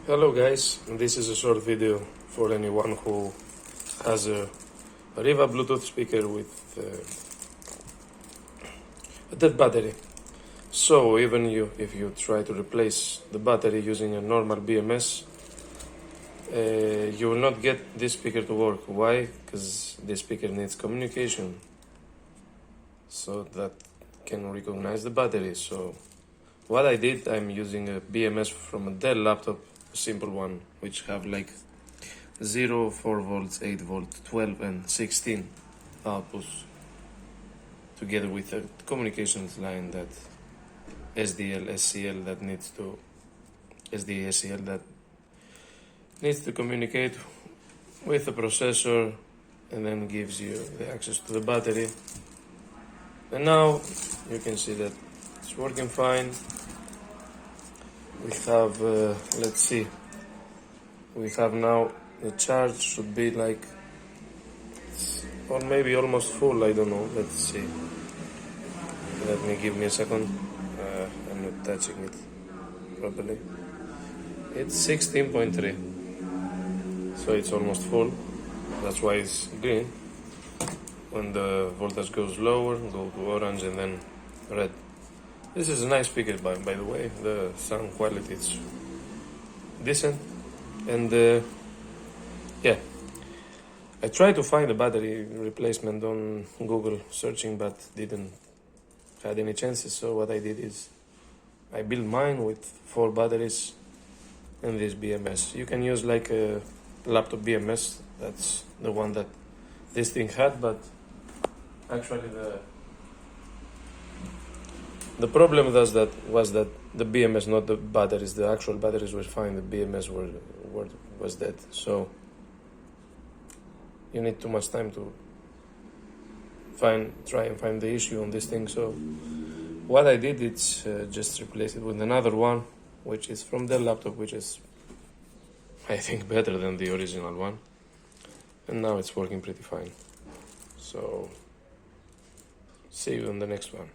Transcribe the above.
Hello guys, this is a short video for anyone who has a Riva Bluetooth speaker with a dead battery. So even if you try to replace the battery using a normal BMS, you will not get this speaker to work. Why? Because this speaker needs communication so that can recognize the battery. So what I did, I'm using a BMS from a Dell laptop, a simple one, which have like 0, 4 volts, 8 volts, 12 and 16 outputs, together with a communications line that SDL, SCL that needs to SD, SCL that needs to communicate with the processor and then gives you the access to the battery. And now you can see that it's working fine. We have, let's see, we have now the charge should be like, or maybe almost full, I don't know, let's see. Give me a second, I'm not touching it properly. It's 16.3, so it's almost full, that's why it's green. When the voltage goes lower, go to orange and then red. This is a nice speaker by the way, the sound quality is decent. And yeah, I tried to find a battery replacement on Google searching, but didn't had any chances. So what I did is I built mine with 4 batteries and this BMS. You can use like a laptop BMS, that's the one that this thing had, but actually the problem was that the BMS, not the batteries. The actual batteries were fine. The BMS was dead. So you need too much time to try and find the issue on this thing. So what I did is just replace it with another one, which is from the laptop, which is I think better than the original one. And now it's working pretty fine. So see you in the next one.